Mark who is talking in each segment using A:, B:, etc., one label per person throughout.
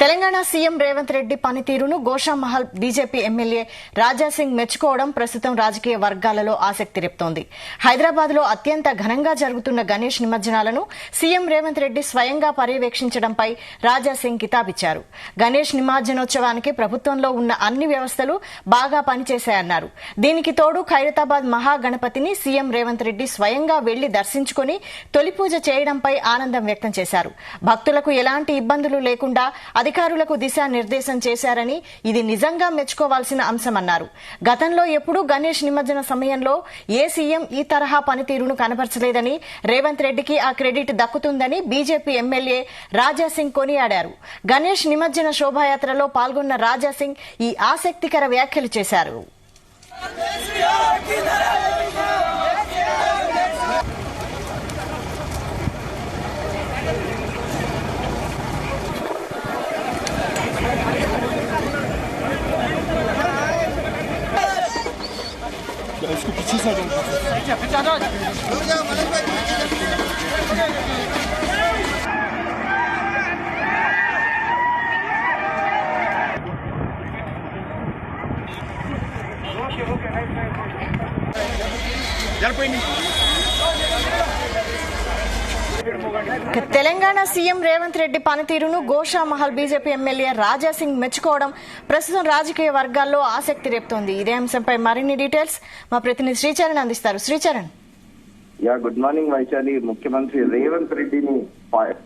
A: Telangana CM Revanth Reddy పనితీరును Goshamahal BJP MLA Raja Singh మెచ్చుకోవడం ప్రస్తుతం రాజకీయ వర్గాలలో ఆసక్తి రేపుతోంది. హైదరాబాద్ లో అత్యంత ఘనంగా జరుగుతున్న గణేష్ నిమజ్జనాలను సీఎం రేవంత్ రెడ్డి స్వయంగా పర్యవేక్షించడంపై రాజాసింగ్ కితాబిచ్చారు. గణేష్ నిమజ్జనోత్సవానికి ప్రభుత్వంలో ఉన్న అన్ని వ్యవస్థలు బాగా పనిచేశాయన్నారు. దీనికి తోడు ఖైరతాబాద్ మహాగణపతిని సీఎం రేవంత్ రెడ్డి స్వయంగా వెళ్లి దర్శించుకుని తొలి పూజ చేయడంపై ఆనందం వ్యక్తం చేశారు. భక్తులకు ఎలాంటి ఇబ్బందులు లేకుండా అధికారులకు దిశానిర్దేశం చేశారని, ఇది నిజంగా మెచ్చుకోవాల్సిన అంశమన్నారు. గతంలో ఎప్పుడూ గణేష్ నిమజ్జన సమయంలో ఏ సీఎం ఈ తరహా పనితీరును కనపరచలేదని, రేవంత్ రెడ్డికి ఆ క్రెడిట్ దక్కుతుందని బీజేపీ ఎమ్మెల్యే రాజాసింగ్ కొనియాడారు. గణేష్ నిమజ్జన శోభాయాత్రలో పాల్గొన్న రాజాసింగ్ ఈ ఆసక్తికర వ్యాఖ్యలు చేశారు.
B: इसको पीछे से
A: తెలంగాణ సీఎం రేవంత్ రెడ్డి పనితీరును గోషామహల్ బీజేపీ ఎమ్మెల్యే రాజాసింగ్ మెచ్చుకోవడం ప్రస్తుతం రాజకీయ వర్గాల్లో ఆసక్తి రేపుతోంది. ఇదే అంశంపై మరిన్ని డీటెయిల్స్ మా ప్రతినిధి శ్రీచరణ్ అందిస్తారు. శ్రీచరణ్.
C: Good morning Vaishali. ముఖ్యమంత్రి రేవంత్ రెడ్డిని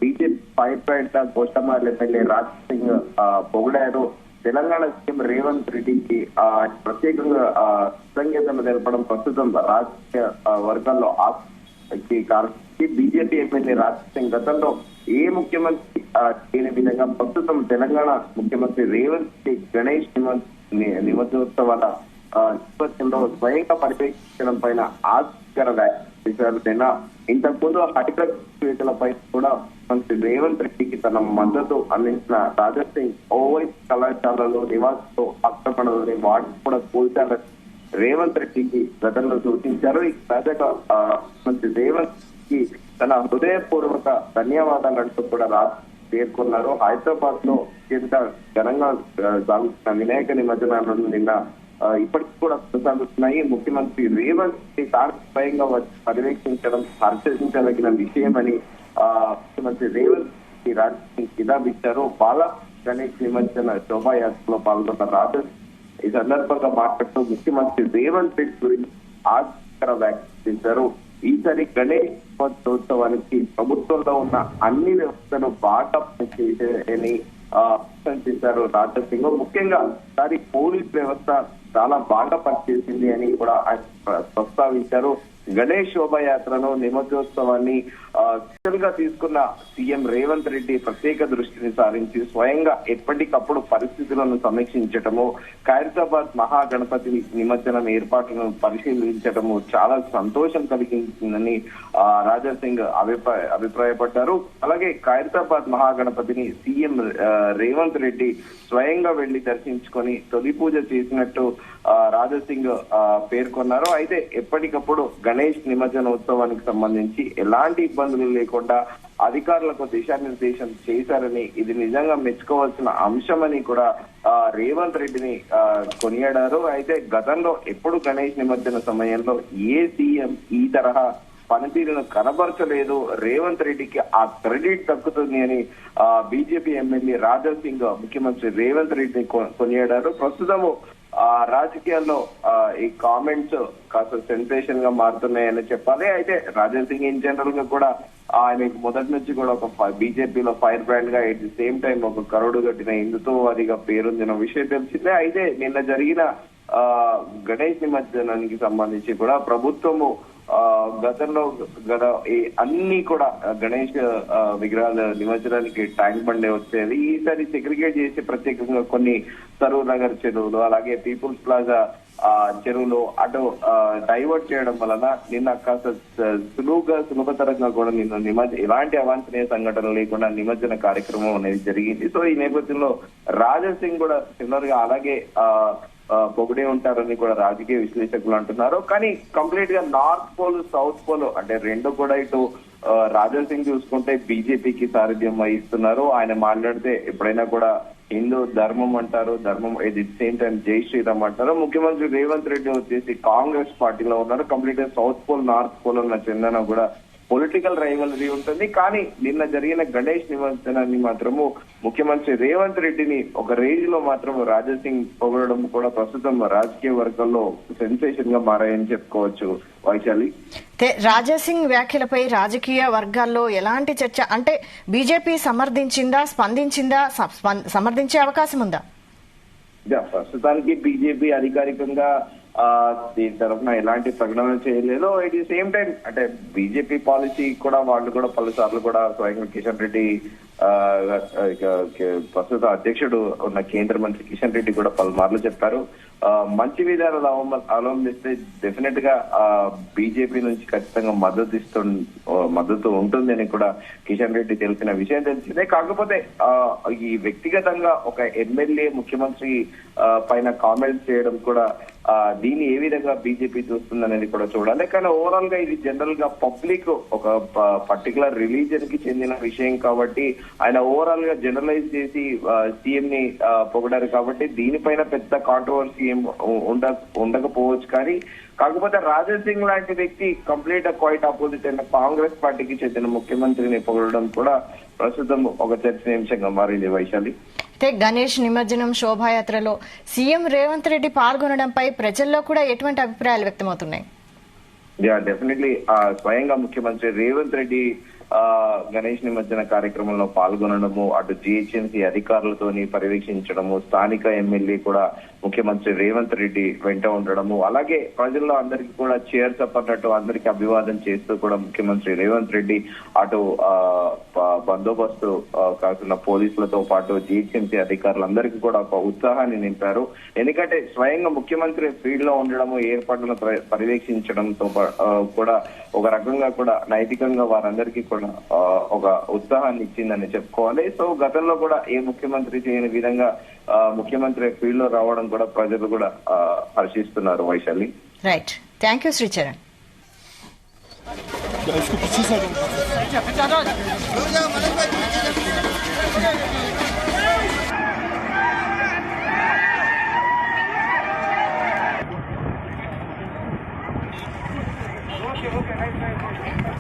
C: BJP fire Goshamahal MLA Raja Singh పొగిడారు. తెలంగాణ సీఎం రేవంత్ రెడ్డికి ప్రత్యేకంగా కృతజ్ఞతలు తెలపడం ప్రస్తుతం రాజకీయ వర్గాల్లో ఆసక్తి కారణం. బీజేపీ ఎమ్మెల్యే రాజాసింగ్ గతంలో ఏ ముఖ్యమంత్రి చేయని విధంగా ప్రస్తుతం తెలంగాణ ముఖ్యమంత్రి రేవంత్ రెడ్డి గణేష్ నిమజ్జనోత్సవాల నేపథ్యంలో స్వయంగా పర్యవేక్షించడం పైన ఆసక్తికర వ్యాఖ్యలు. ఇంతకుముందు హైదరాబాద్లపై కూడా మంత్రి రేవంత్ రెడ్డికి తన మద్దతు అందించిన రాజాసింగ్ ఓవైసీ కళాశాలలో నివాసంలో ఆక్రమణలోని వాటిని కూడా కూల్చాలని రేవంత్ రెడ్డికి గతంలో సూచించారు. ఈ తాజాగా మంత్రి రేవంత్ తన హృదయపూర్వక ధన్యవాదాలంటూ కూడా పేర్కొన్నారు. హైదరాబాద్ లో అత్యంత ఘనంగా సాగుతున్న వినాయక నిమజ్జనాలను నిన్న ఇప్పటికి కూడా కొనసాగుతున్నాయి. ముఖ్యమంత్రి రేవంత్ రెడ్డి తాను స్వయంగా పర్యవేక్షించడం హర్షించదగిన విషయమని ముఖ్యమంత్రి రేవంత్ రెడ్డి రాజకీయ కితాబిచ్చారు. బాల గణేష్ నిమజ్జన శోభాయాత్రలో పాల్గొన్న రాజు ఈ సందర్భంగా మాట్లాడుతూ ముఖ్యమంత్రి రేవంత్ రెడ్డి గురించి ఆసక్తికర వ్యాఖ్యానించారు. ఈసారి గణేష్ నిమజ్జనోత్సవానికి ప్రభుత్వంలో ఉన్న అన్ని వ్యవస్థలు బాగా పనిచేసాయని చేశారు రాజాసింగ్. ముఖ్యంగా ఈసారి పోలీస్ వ్యవస్థ చాలా బాగా పనిచేసింది అని కూడా ఆయన ప్రస్తావించారు. గణేష్ శోభాయాత్రను నిమజ్జనోత్సవాన్ని గా తీసుకున్న సీఎం రేవంత్ రెడ్డి ప్రత్యేక దృష్టిని సారించి స్వయంగా ఎప్పటికప్పుడు పరిస్థితులను సమీక్షించటము, ఖైరతాబాద్ మహాగణపతి నిమజ్జనం ఏర్పాట్లను పరిశీలించటము చాలా సంతోషం కలిగించిందని రాజాసింగ్ అభిప్రాయపడ్డారు. అలాగే ఖైరతాబాద్ మహాగణపతిని సీఎం రేవంత్ రెడ్డి స్వయంగా వెళ్లి దర్శించుకొని తొలి పూజ చేసినట్టు రాజాసింగ్ పేర్కొన్నారు. అయితే ఎప్పటికప్పుడు గణేష్ నిమజ్జనోత్సవానికి సంబంధించి ఎలాంటి ఇబ్బందులు లేకుండా అధికారులకు దిశానిర్దేశం చేశారని, ఇది నిజంగా మెచ్చుకోవాల్సిన అంశమని కూడా రేవంత్ రెడ్డిని కొనియాడారు. అయితే గతంలో ఎప్పుడు గణేష్ నిమజ్జన సమయంలో ఏ సీఎం ఈ తరహా పనితీరును కనబరచలేదు, రేవంత్ రెడ్డికి ఆ క్రెడిట్ దక్కుతుంది అని బీజేపీ ఎమ్మెల్యే రాజాసింగ్ ముఖ్యమంత్రి రేవంత్ రెడ్డిని కొనియాడారు. ప్రస్తుతము రాజకీయాల్లో ఈ కామెంట్స్ కాస్త సెన్సేషన్ గా మారుతున్నాయని చెప్పాలి. అయితే రాజాసింగ్ ఇన్ జనరల్ గా కూడా ఆయన మొదటి నుంచి కూడా ఒక బీజేపీలో ఫైర్ బ్రాండ్ గా ఎట్ ది సేమ్ టైం ఒక కరోడు కట్టిన హిందుత్వవాదిగా పేరొందిన విషయం తెలిసిందే. అయితే నిన్న జరిగిన గణేష్ నిమజ్జనానికి సంబంధించి కూడా ప్రభుత్వము గతంలో అన్ని కూడా గణేష్ విగ్రహాల నిమజ్జనానికి ట్యాంక్ బండే వచ్చేది. ఈసారి సెగ్రిగేట్ చేసి ప్రత్యేకంగా కొన్ని సరూర్ నగర్ చెరువులు, అలాగే పీపుల్స్ ప్లాజా చెరువులు అటు డైవర్ట్ చేయడం వలన నిన్న కాస్త సులభతరంగా కూడా నిన్న ఎలాంటి అవాంఛనీయ సంఘటనలు లేకుండా నిమజ్జన కార్యక్రమం అనేది జరిగింది. సో ఈ నేపథ్యంలో రాజాసింగ్ కూడా సిమిలర్ గా అలాగే పొగిడే ఉంటారని కూడా రాజకీయ విశ్లేషకులు అంటున్నారు. కానీ కంప్లీట్ గా నార్త్ పోల్ సౌత్ పోల్ అంటే రెండు కూడా ఇటు రాజా సింగ్ చూసుకుంటే బీజేపీకి సారథ్యం వహిస్తున్నారు. ఆయన మాట్లాడితే ఎప్పుడైనా కూడా హిందూ ధర్మం అంటారు, ధర్మం ఇది సేమ్ టైం జై శ్రీరామ్ అంటారు. ముఖ్యమంత్రి రేవంత్ రెడ్డి వచ్చేసి కాంగ్రెస్ పార్టీలో ఉన్నారు. కంప్లీట్ గా సౌత్ పోల్ నార్త్ పోల్ ఉన్న చెందిన కూడా పొలిటికల్ రైవలరీ ఉంటుంది. కానీ నిన్న జరిగిన గణేష్ నిమజ్జనాన్ని మాత్రము ముఖ్యమంత్రి రేవంత్ రెడ్డిని ఒక రేంజ్ లో మాత్రం రాజా సింగ్ పొగడడం కూడా ప్రస్తుతం రాజకీయ వర్గాల్లో సెన్సేషన్ గా మారాయని చెప్పుకోవచ్చు వైశాలి.
A: రాజా సింగ్ వ్యాఖ్యలపై రాజకీయ వర్గాల్లో ఎలాంటి చర్చ, అంటే బీజేపీ సమర్థించిందా, స్పందించిందా, సమర్థించే అవకాశం ఉందా?
C: ప్రస్తుతానికి బీజేపీ అధికారికంగా దీని తరఫున ఎలాంటి ప్రకటన చేయలేదు. ఎట్ ది సేమ్ టైం అంటే బీజేపీ పాలసీ కూడా వాళ్ళు కూడా పలుసార్లు కూడా స్వయంగా కిషన్ రెడ్డి ప్రస్తుత అధ్యక్షుడు ఉన్న కేంద్ర మంత్రి కిషన్ రెడ్డి కూడా పలుమార్లు చెప్పారు, మంచి విధానాలు అవలంబిస్తే డెఫినెట్ గా బీజేపీ నుంచి ఖచ్చితంగా మద్దతు ఉంటుంది అని కూడా కిషన్ రెడ్డి తెలిసిన విషయం తెలిసిందే. కాకపోతే ఈ వ్యక్తిగతంగా ఒక ఎమ్మెల్యే ముఖ్యమంత్రి పైన కామెంట్స్ చేయడం కూడా దీన్ని ఏ విధంగా బీజేపీ చూస్తుందనేది కూడా చూడాలి. కానీ ఓవరాల్ గా ఇది జనరల్ గా పబ్లిక్ ఒక పర్టికులర్ రిలీజన్ కి చెందిన విషయం కాబట్టి ఆయన ఓవరాల్ గా జనరలైజ్ చేసి సీఎం ని పొగడారు కాబట్టి దీనిపైన పెద్ద కాంట్రవర్సీ ఏం ఉండకపోవచ్చు. కానీ కాకపోతే రాజా సింగ్ లాంటి వ్యక్తి కంప్లీట్ క్వైట్ ఆపోజిట్ అయిన కాంగ్రెస్ పార్టీకి చెందిన ముఖ్యమంత్రిని పొగడడం కూడా ప్రస్తుతం ఒక చర్చనీయాంశంగా మారింది వైశాలి.
A: గణేష్ నిమజ్జనం శోభాయాత్రలో సీఎం రేవంత్ రెడ్డి పాల్గొనడంపై ప్రజల్లో కూడా ఎటువంటి అభిప్రాయాలు వ్యక్తమవుతున్నాయి?
C: డెఫినెట్లీ స్వయంగా ముఖ్యమంత్రి రేవంత్ రెడ్డి గణేష్ నిమజ్జన కార్యక్రమంలో పాల్గొనడము, అటు జిహెచ్ఎంసీ అధికారులతోని పర్యవేక్షించడము, స్థానిక ఎమ్మెల్యే కూడా ముఖ్యమంత్రి రేవంత్ రెడ్డి వెంట ఉండడము, అలాగే ప్రజల్లో అందరికీ కూడా చైర్ చెప్పన్నట్టు అందరికీ అభివాదం చేస్తూ కూడా ముఖ్యమంత్రి రేవంత్ రెడ్డి అటు బందోబస్తు కాకుండా పోలీసులతో పాటు జిహెచ్ఎంసీ అధికారులందరికీ కూడా ఒక ఉత్సాహాన్ని నింపారు. ఎందుకంటే స్వయంగా ముఖ్యమంత్రి ఫీల్డ్ లో ఉండడము, ఏర్పాట్లను పర్యవేక్షించడంతో కూడా ఒక రకంగా కూడా నైతికంగా వారందరికీ కూడా ఒక ఉత్సాహాన్ని ఇచ్చిందని చెప్పుకోవాలి. సో గతంలో కూడా ఏ ముఖ్యమంత్రి చేయని విధంగా ముఖ్యమంత్రి ఫీల్డ్ లో రావడం కూడా ప్రజలు కూడా హర్షిస్తున్నారు Vaishali.
A: Right, thank you Sricharan.
B: इसको पीछे से